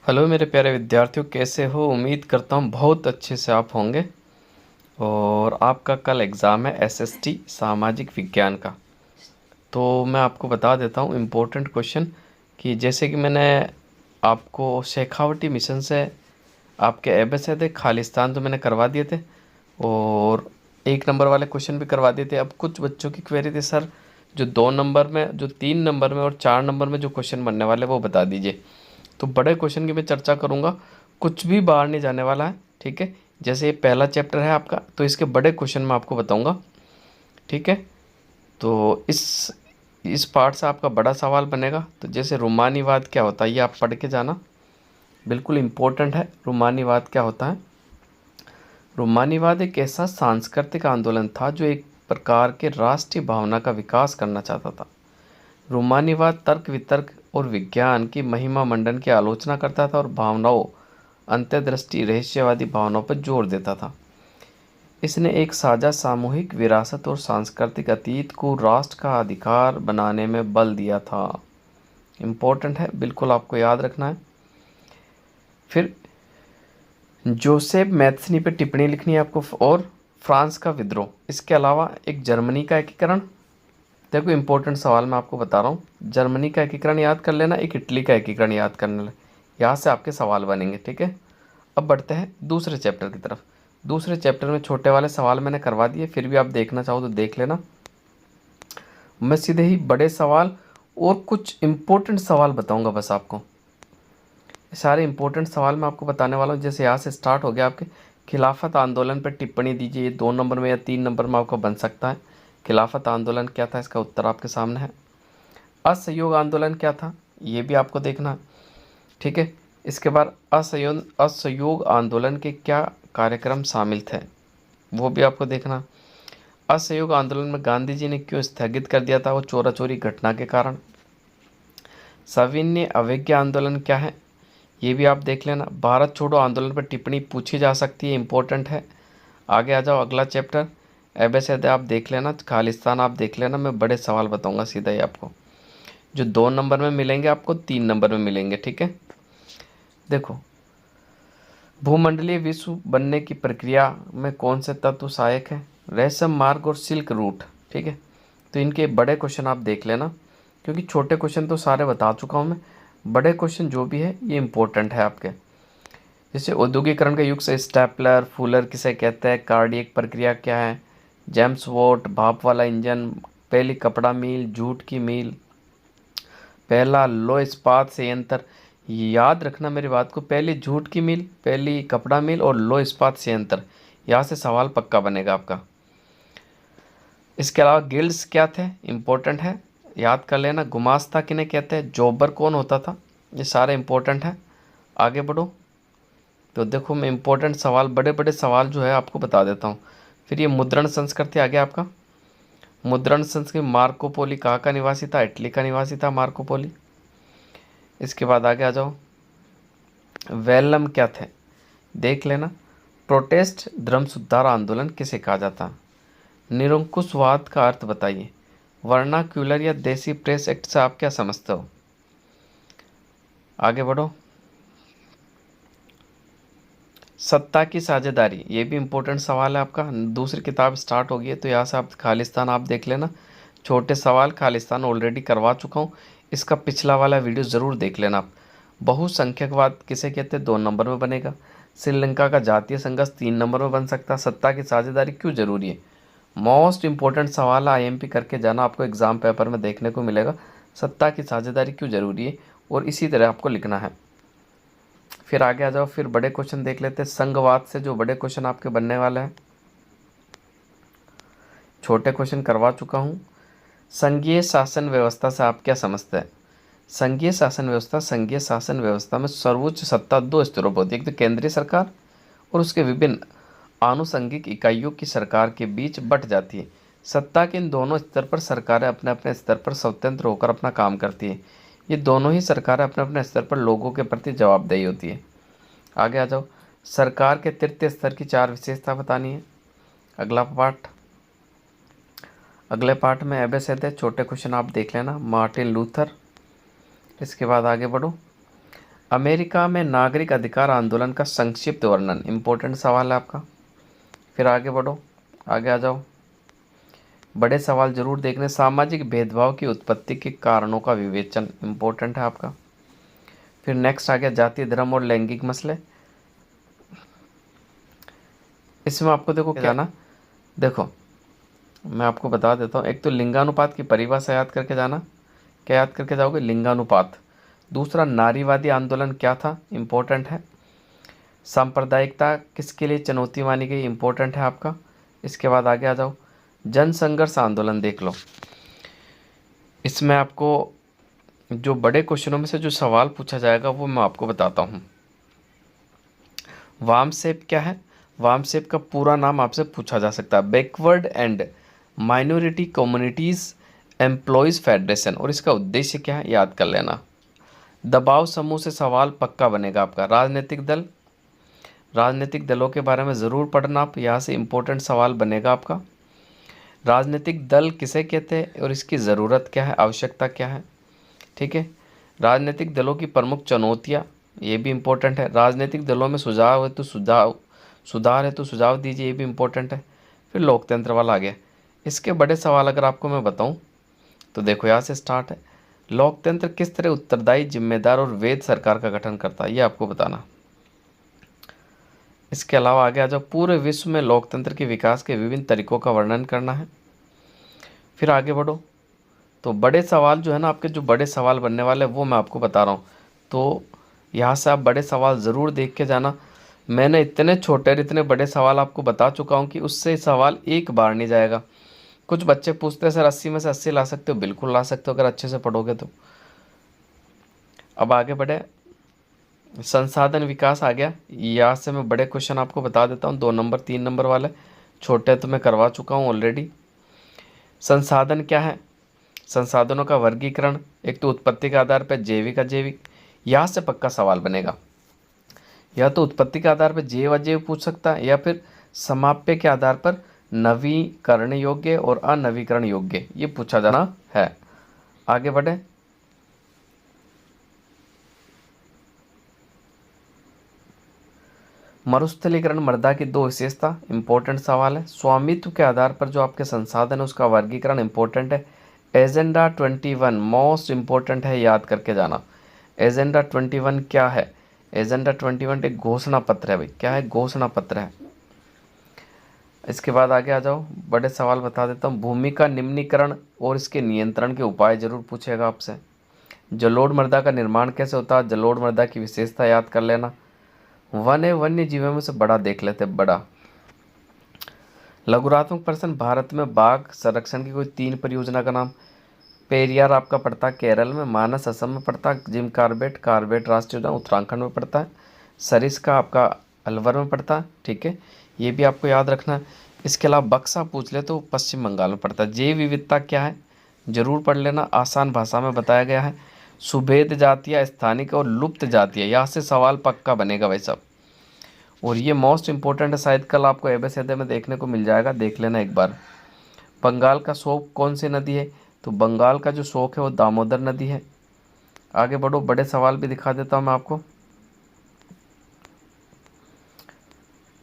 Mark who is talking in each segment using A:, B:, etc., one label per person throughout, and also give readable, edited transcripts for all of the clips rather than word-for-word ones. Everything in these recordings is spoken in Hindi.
A: हेलो मेरे प्यारे विद्यार्थियों, कैसे हो? उम्मीद करता हूँ बहुत अच्छे से आप होंगे। और आपका कल एग्ज़ाम है एसएसटी सामाजिक विज्ञान का। तो मैं आपको बता देता हूँ इम्पोर्टेंट क्वेश्चन कि जैसे कि मैंने आपको शेखावटी मिशन से आपके एबेसेद खालिस्तान तो मैंने करवा दिए थे, और 1 नंबर वाले क्वेश्चन भी करवा दिए थे। अब कुछ बच्चों की क्वेरी थी, सर जो 2 नंबर में, जो 3 नंबर में और 4 नंबर में जो क्वेश्चन बनने वाले वो बता दीजिए। तो बड़े क्वेश्चन की मैं चर्चा करूँगा, कुछ भी बाहर नहीं जाने वाला है, ठीक है। जैसे ये पहला चैप्टर है आपका, तो इसके बड़े क्वेश्चन मैं आपको बताऊँगा, ठीक है। तो इस पार्ट से आपका बड़ा सवाल बनेगा। तो जैसे रूमानीवाद क्या होता है ये आप पढ़ के जाना, बिल्कुल इम्पोर्टेंट है। रूमानीवाद क्या होता है? रूमानीवाद एक ऐसा सांस्कृतिक आंदोलन था जो एक प्रकार के राष्ट्रीय भावना का विकास करना चाहता था। रूमानीवाद तर्क वितर्क और विज्ञान की महिमा मंडन की आलोचना करता था और भावनाओं, अंतर्दृष्टि, रहस्यवादी भावनाओं पर जोर देता था। इसने एक साझा सामूहिक विरासत और सांस्कृतिक अतीत को राष्ट्र का अधिकार बनाने में बल दिया था। इम्पोर्टेंट है, बिल्कुल आपको याद रखना है। फिर जोसेफ मैथ्सनी पे टिप्पणी लिखनी है आपको, और फ्रांस का विद्रोह, इसके अलावा एक जर्मनी का एकीकरण। देखो इंपॉर्टेंट सवाल मैं आपको बता रहा हूँ, जर्मनी का एकीकरण याद कर लेना, एक इटली का एकीकरण याद करने लेना, यहाँ से आपके सवाल बनेंगे, ठीक है। अब बढ़ते हैं दूसरे चैप्टर की तरफ। दूसरे चैप्टर में छोटे वाले सवाल मैंने करवा दिए, फिर भी आप देखना चाहो तो देख लेना। मैं सीधे ही बड़े सवाल और कुछ इम्पोर्टेंट सवाल बताऊंगा बस आपको। सारे इंपॉर्टेंट सवाल मैं आपको बताने वाला हूँ। जैसे यहाँ से स्टार्ट हो गया आपके, खिलाफत आंदोलन पर टिप्पणी दीजिए। ये 2 नंबर में या 3 नंबर में आपका बन सकता है। खिलाफत आंदोलन क्या था, इसका उत्तर आपके सामने है। असहयोग आंदोलन क्या था, ये भी आपको देखना है, ठीक है। इसके बाद असहयोग आंदोलन के क्या कार्यक्रम शामिल थे, वो भी आपको देखना। असहयोग आंदोलन में गांधी जी ने क्यों स्थगित कर दिया था, वो चोरा चोरी घटना के कारण। सविनय अवज्ञा आंदोलन क्या है, ये भी आप देख लेना। भारत छोड़ो आंदोलन पर टिप्पणी पूछी जा सकती है, इंपॉर्टेंट है। आगे आ जाओ, अगला चैप्टर एबेसेद आप देख लेना, खालिस्तान आप देख लेना। मैं बड़े सवाल बताऊंगा सीधा ही आपको, जो 2 नंबर में मिलेंगे आपको 3 नंबर में मिलेंगे, ठीक है। देखो, भूमंडलीय विश्व बनने की प्रक्रिया में कौन से तत्व सहायक है? रेशम मार्ग और सिल्क रूट, ठीक है। तो इनके बड़े क्वेश्चन आप देख लेना, क्योंकि छोटे क्वेश्चन तो सारे बता चुका हूँ मैं। बड़े क्वेश्चन जो भी है ये इंपॉर्टेंट है आपके। जैसे औद्योगिकरण का युग से स्टेपलर, फूलर किसे कहते हैं, कार्डियक प्रक्रिया क्या है, जेम्स वॉट, भाप वाला इंजन, पहली कपड़ा मिल, जूट की मिल, पहला लो इस्पात संयंत्र। याद रखना मेरी बात को, पहली जूट की मिल, पहली कपड़ा मिल और लो इस्पात संयंत्र। यहाँ से सवाल पक्का बनेगा आपका। इसके अलावा गिल्ड्स क्या थे, इम्पोर्टेंट है, याद कर लेना। गुमास्ता किन्हें कहते हैं, जॉबर कौन होता था, ये सारे इम्पोर्टेंट हैं। आगे बढ़ो, तो देखो मैं इम्पोर्टेंट सवाल, बड़े बड़े सवाल जो है आपको बता देता हूँ। फिर ये मुद्रण संस्कृति आ गया आपका। मुद्रण संस्कृति, मार्कोपोली कहाँ का निवासी था? इटली का निवासी था मार्कोपोली। इसके बाद आगे आ जाओ, वेलम क्या थे, देख लेना। प्रोटेस्ट, धर्म सुधार आंदोलन किसे कहा जाता? निरंकुशवाद का अर्थ बताइए। वर्नाक्यूलर या देसी प्रेस एक्ट से आप क्या समझते हो? आगे बढ़ो, सत्ता की साझेदारी, ये भी इम्पोर्टेंट सवाल है आपका। दूसरी किताब स्टार्ट हो गई है, तो यहाँ से आप खालिस्तान आप देख लेना। छोटे सवाल खालिस्तान ऑलरेडी करवा चुका हूँ, इसका पिछला वाला वीडियो ज़रूर देख लेना आप। बहुसंख्यकवाद किसे कहते हैं, 2 नंबर में बनेगा। श्रीलंका का जातीय संघर्ष 3 नंबर में बन सकता है। सत्ता की साझेदारी क्यों जरूरी है, मोस्ट इंपॉर्टेंट सवाल है, आईएमपी करके जाना, आपको एग्जाम पेपर में देखने को मिलेगा। सत्ता की साझेदारी क्यों जरूरी है, और इसी तरह आपको लिखना है। फिर आगे आ जाओ, फिर बड़े क्वेश्चन देख लेते हैं। संघवाद से जो बड़े क्वेश्चन आपके बनने वाले हैं, छोटे क्वेश्चन करवा चुका हूँ। संघीय शासन व्यवस्था से आप क्या समझते हैं? संघीय शासन व्यवस्था, संघीय शासन व्यवस्था में सर्वोच्च सत्ता 2 स्तरों पर होती है, एक तो केंद्रीय सरकार और उसके विभिन्न आनुषंगिक इकाइयों की सरकार के बीच बट जाती है। सत्ता के इन दोनों स्तर पर सरकारें अपने अपने स्तर पर स्वतंत्र होकर अपना काम करती है। ये दोनों ही सरकारें अपने अपने स्तर पर लोगों के प्रति जवाबदेही होती है। आगे आ जाओ, सरकार के तृतीय स्तर की 4 विशेषता बतानी है। अगला पार्ट, अगले पार्ट में एबेसेद है, छोटे क्वेश्चन आप देख लेना। Martin Luther. इसके बाद आगे बढ़ो, अमेरिका में नागरिक अधिकार आंदोलन का संक्षिप्त वर्णन, इम्पोर्टेंट सवाल है आपका। फिर आगे बढ़ो, आगे आ जाओ, बड़े सवाल जरूर देखने। सामाजिक भेदभाव की उत्पत्ति के कारणों का विवेचन, इम्पोर्टेंट है आपका। फिर नेक्स्ट आ गया जाति, धर्म और लैंगिक मसले। इसमें आपको देखो क्या ना, देखो मैं आपको बता देता हूँ। एक तो लिंगानुपात की परिभाषा याद करके जाना। क्या याद करके जाओगे? लिंगानुपात। दूसरा, नारीवादी आंदोलन क्या था, इम्पोर्टेंट है। सांप्रदायिकता किसके लिए चुनौती मानी गई, इम्पोर्टेंट है आपका। इसके बाद आगे आ जाओ, जन संघर्ष आंदोलन देख लो। इसमें आपको जो बड़े क्वेश्चनों में से जो सवाल पूछा जाएगा वो मैं आपको बताता हूँ। वामसेप क्या है? वामसेप का पूरा नाम आपसे पूछा जा सकता है, backward and minority communities employees federation. और इसका उद्देश्य क्या है, याद कर लेना। दबाव समूह से सवाल पक्का बनेगा आपका। राजनीतिक दल, राजनीतिक दलों के बारे में ज़रूर पढ़ना आप, यहाँ से इम्पोर्टेंट सवाल बनेगा आपका। राजनीतिक दल किसे कहते हैं और इसकी ज़रूरत क्या है, आवश्यकता क्या है, ठीक है। राजनीतिक दलों की प्रमुख चुनौतियाँ, ये भी इम्पोर्टेंट है। राजनीतिक दलों में सुझाव है तो सुधार है तो सुझाव दीजिए, ये भी इम्पोर्टेंट है। फिर लोकतंत्र वाला आ गया। इसके बड़े सवाल अगर आपको मैं बताऊँ तो देखो यहाँ से स्टार्ट है। लोकतंत्र किस तरह उत्तरदायी, जिम्मेदार और वैध सरकार का गठन करता है, ये आपको बताना। इसके अलावा आगे आ जाओ, पूरे विश्व में लोकतंत्र के विकास के विभिन्न तरीकों का वर्णन करना है। फिर आगे बढ़ो, तो बड़े सवाल जो है ना आपके, जो बड़े सवाल बनने वाले वो मैं आपको बता रहा हूँ। तो यहाँ से आप बड़े सवाल ज़रूर देख के जाना। मैंने इतने छोटे और इतने बड़े सवाल आपको बता चुका हूँ कि उससे सवाल एक बार नहीं जाएगा। कुछ बच्चे पूछते हैं सर 80 में से 80 ला सकते हो, बिल्कुल ला सकते हो अगर अच्छे से पढ़ोगे तो। अब आगे बढ़े, संसाधन विकास आ गया। यहाँ से मैं बड़े क्वेश्चन आपको बता देता हूँ, 2 नंबर 3 नंबर वाले। छोटे तो मैं करवा चुका हूँ ऑलरेडी। संसाधन क्या है? संसाधनों का वर्गीकरण, एक तो उत्पत्ति के आधार पर जैविक अजैविक, यहाँ से पक्का सवाल बनेगा। या तो उत्पत्ति के आधार पर जैव अजैव पूछ सकता है, या फिर समाप्य के आधार पर नवीकरण योग्य और अनवीकरण योग्य, ये पूछा जाना है। आगे बढ़े, मरुस्थलीकरण मृदा की 2 विशेषता, इंपॉर्टेंट सवाल है। स्वामित्व के आधार पर जो आपके संसाधन है उसका वर्गीकरण इंपॉर्टेंट है। एजेंडा 21 मोस्ट इंपॉर्टेंट है, याद करके जाना। एजेंडा 21 क्या है? एजेंडा 21 एक घोषणा पत्र है भाई। क्या है? घोषणा पत्र है। इसके बाद आगे आ जाओ, बड़े सवाल बता देता हूँ। भूमि का निम्नीकरण और इसके नियंत्रण के उपाय जरूर पूछेगा आपसे। जलोढ़ मृदा का निर्माण कैसे होता है, जलोढ़ मृदा की विशेषता याद कर लेना। वन्य जीवों में से बड़ा देख लेते, बड़ा। लघुरात्मक प्रश्न, भारत में बाघ संरक्षण की कोई 3 परियोजना का नाम। पेरियार आपका पड़ता है केरल में, मानस असम में पड़ता है, जिम कार्बेट कार्बेट राष्ट्रीय उद्यान उत्तराखंड में पड़ता है, सरिस्का आपका अलवर में पड़ता है, ठीक है, ये भी आपको याद रखना है। इसके अलावा बक्सा पूछ ले तो पश्चिम बंगाल में पड़ता है। जैव विविधता क्या है, जरूर पढ़ लेना, आसान भाषा में बताया गया है। सुभेद जातियाँ, स्थानिक और लुप्त जातियाँ, यहाँ से सवाल पक्का बनेगा भाई साहब। और ये मोस्ट इंपॉर्टेंट है, शायद कल आपको एबीसीडी में देखने को मिल जाएगा, देख लेना एक बार। बंगाल का शोक कौन सी नदी है, तो बंगाल का जो शोक है वो दामोदर नदी है। आगे बढ़ो, बड़े सवाल भी दिखा देता हूँ मैं आपको।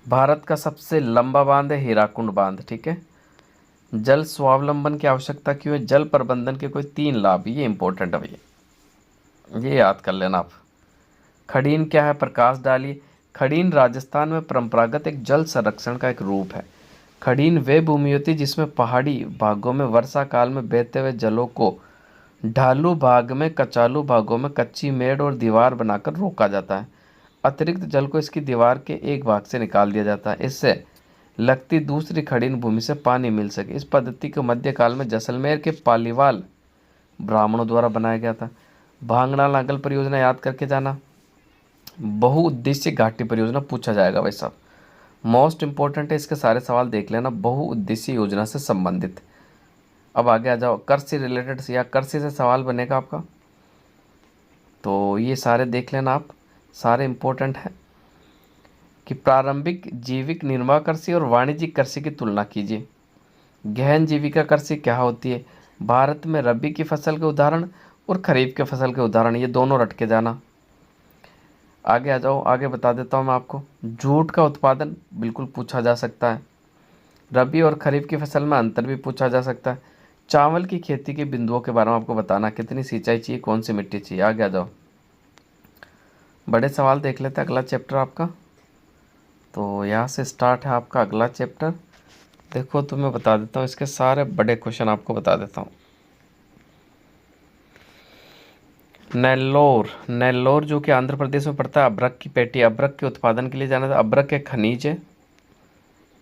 A: भारत का सबसे लंबा बांध है हीराकुंड बांध, ठीक है। जल स्वावलंबन की आवश्यकता क्यों है, जल प्रबंधन के कोई 3 लाभ, ये इंपॉर्टेंट है भैया, ये याद कर लेना आप। खड़ीन क्या है, प्रकाश डालिए। खड़ीन राजस्थान में परंपरागत एक जल संरक्षण का एक रूप है। खड़ीन वे भूमि होती है जिसमें पहाड़ी भागों में वर्षा काल में बहते हुए जलों को ढालू भाग में, कचालू भागों में कच्ची मेड़ और दीवार बनाकर रोका जाता है। अतिरिक्त जल को इसकी दीवार के एक भाग से निकाल दिया जाता है, इससे लगती दूसरी खड़ीन भूमि से पानी मिल सके। इस पद्धति को मध्यकाल में जैसलमेर के पालीवाल ब्राह्मणों द्वारा बनाया गया था। भांगड़ा नागल परियोजना याद करके जाना। बहुउद्देशीय घाटी परियोजना पूछा जाएगा भाई साहब, मोस्ट इंपॉर्टेंट है, इसके सारे सवाल देख लेना, बहुउद्देशीय योजना से संबंधित। अब आगे आ जाओ, कृषि रिलेटेड या कृषि से सवाल बनेगा आपका, तो ये सारे देख लेना आप, सारे इंपॉर्टेंट है। कि प्रारंभिक जैविक निर्वाह कृषि और वाणिज्यिक कृषि की तुलना कीजिए। गहन जीविका कृषि क्या होती है, भारत में रबी की फसल के उदाहरण और खरीफ के फसल के उदाहरण, ये दोनों रट के जाना। आगे आ जाओ, आगे बता देता हूँ मैं आपको। जूट का उत्पादन बिल्कुल पूछा जा सकता है। रबी और खरीफ की फसल में अंतर भी पूछा जा सकता है। चावल की खेती के बिंदुओं के बारे में आपको बताना, कितनी सिंचाई चाहिए, कौन सी मिट्टी चाहिए। आगे आ जाओ, बड़े सवाल देख लेते हैं अगला चैप्टर आपका। तो यहाँ से स्टार्ट है आपका अगला चैप्टर। देखो तो मैं बता देता हूँ, इसके सारे बड़े क्वेश्चन आपको बता देता हूँ। नेल्लोर, नेल्लोर जो कि आंध्र प्रदेश में पड़ता है, अभ्रक की पेटी, अभ्रक के उत्पादन के लिए जाना था। अभ्रक एक खनिज है।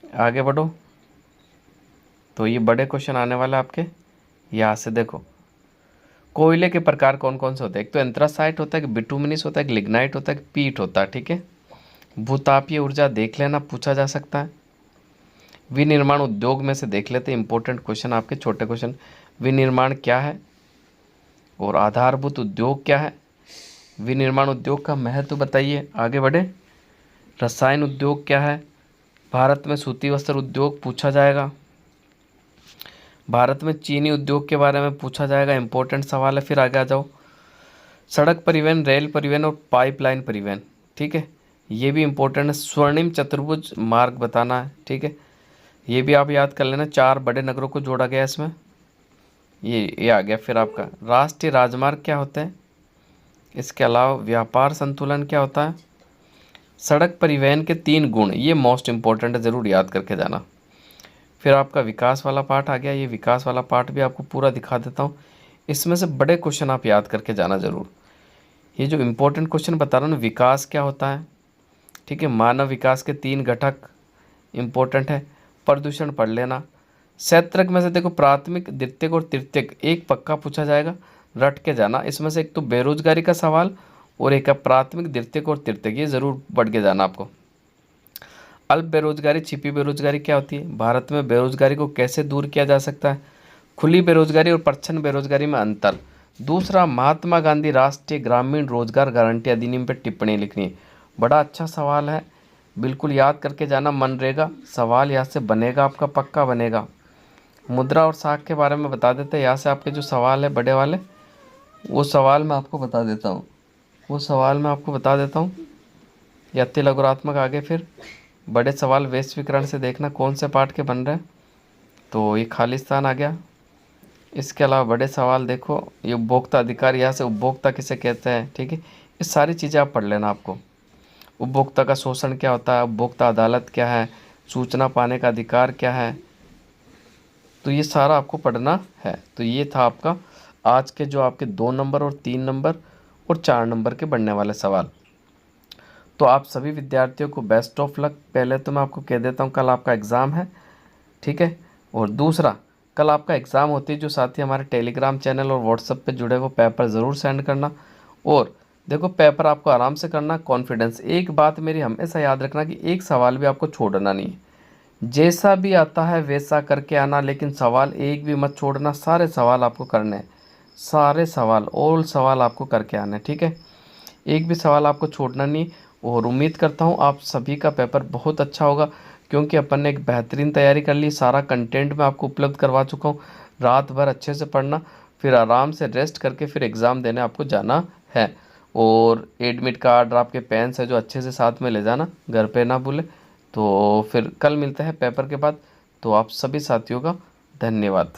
A: आगे बढ़ो, तो ये बड़े क्वेश्चन आने वाले आपके। यहाँ से देखो, कोयले के प्रकार कौन कौन से होते हैं। एक तो एंथ्रासाइट होता है, एक बिटुमिनस होता है, एक लिग्नाइट होता है, एक पीट होता है। ठीक है, भूतापीय ऊर्जा देख लेना, पूछा जा सकता है। विनिर्माण उद्योग में से देख लेते हैं, इंपॉर्टेंट क्वेश्चन आपके, छोटे क्वेश्चन। विनिर्माण क्या है और आधारभूत उद्योग क्या है। विनिर्माण उद्योग का महत्व बताइए। आगे बढ़े, रसायन उद्योग क्या है। भारत में सूती वस्त्र उद्योग पूछा जाएगा। भारत में चीनी उद्योग के बारे में पूछा जाएगा, इंपॉर्टेंट सवाल है। फिर आगे आ जाओ, सड़क परिवहन, रेल परिवहन और पाइपलाइन परिवहन। ठीक है, ये भी इंपॉर्टेंट है। स्वर्णिम चतुर्भुज मार्ग बताना है। ठीक है, ये भी आप याद कर लेना, 4 बड़े नगरों को जोड़ा गया इसमें। ये आ गया। फिर आपका राष्ट्रीय राजमार्ग क्या होते हैं। इसके अलावा व्यापार संतुलन क्या होता है। सड़क परिवहन के 3 गुण, ये मोस्ट इंपॉर्टेंट है, ज़रूर याद करके जाना। फिर आपका विकास वाला पार्ट आ गया। ये विकास वाला पार्ट भी आपको पूरा दिखा देता हूँ। इसमें से बड़े क्वेश्चन आप याद करके जाना ज़रूर। ये जो इंपॉर्टेंट क्वेश्चन बता रहा हूँ ना, विकास क्या होता है। ठीक है, मानव विकास के 3 घटक इंपॉर्टेंट है। प्रदूषण पढ़ लेना। सैत्रक में से देखो, प्राथमिक, द्वितीयक और तृतीयक, एक पक्का पूछा जाएगा, रट के जाना। इसमें से एक तो बेरोजगारी का सवाल और एक है प्राथमिक, द्वितीयक और तृतीयक, ये ज़रूर पढ़ के जाना आपको। अल्प बेरोजगारी, छिपी बेरोजगारी क्या होती है। भारत में बेरोजगारी को कैसे दूर किया जा सकता है। खुली बेरोजगारी और प्रच्छन्न बेरोजगारी में अंतर। दूसरा, महात्मा गांधी राष्ट्रीय ग्रामीण रोजगार गारंटी अधिनियम पर टिप्पणी लिखनी है। बड़ा अच्छा सवाल है, बिल्कुल याद करके जाना। मनरेगा सवाल यहाँ से बनेगा आपका, पक्का बनेगा। मुद्रा और साख के बारे में बता देते हैं। यहाँ से आपके जो सवाल है बड़े वाले, वो सवाल मैं आपको बता देता हूँ। ये अति लघुरात्मक आगे। फिर बड़े सवाल वैश्वीकरण से देखना कौन से पार्ट के बन रहे हैं। तो ये खालिस्तान आ गया। इसके अलावा बड़े सवाल देखो, ये उपभोक्ता अधिकार, यहाँ से उपभोक्ता किसे कहते हैं। ठीक है, ये सारी चीज़ें आप पढ़ लेना आपको। उपभोक्ता का शोषण क्या होता है, उपभोक्ता अदालत क्या है, सूचना पाने का अधिकार क्या है, तो ये सारा आपको पढ़ना है। तो ये था आपका आज के जो आपके 2 नंबर और 3 नंबर और 4 नंबर के बनने वाले सवाल। तो आप सभी विद्यार्थियों को बेस्ट ऑफ लक। पहले तो मैं आपको कह देता हूँ, कल आपका एग्ज़ाम है। ठीक है, और दूसरा, कल आपका एग्ज़ाम होती है, जो साथी हमारे टेलीग्राम चैनल और व्हाट्सएप पे जुड़े, वो पेपर ज़रूर सेंड करना। और देखो, पेपर आपको आराम से करना, कॉन्फिडेंस। एक बात मेरी हमेशा याद रखना कि एक सवाल भी आपको छोड़ना नहीं है। जैसा भी आता है वैसा करके आना, लेकिन सवाल एक भी मत छोड़ना। सारे सवाल आपको करने हैं, सारे सवाल, ऑल सवाल आपको करके आने हैं। ठीक है, एक भी सवाल आपको छोड़ना नहीं। और उम्मीद करता हूँ आप सभी का पेपर बहुत अच्छा होगा, क्योंकि अपन ने एक बेहतरीन तैयारी कर ली। सारा कंटेंट मैं आपको उपलब्ध करवा चुका हूँ। रात भर अच्छे से पढ़ना, फिर आराम से रेस्ट करके फिर एग्ज़ाम देने आपको जाना है। और एडमिट कार्ड और आपके पेन्स है जो अच्छे से साथ में ले जाना, घर पे ना भूले। तो फिर कल मिलते हैं पेपर के बाद। तो आप सभी साथियों का धन्यवाद।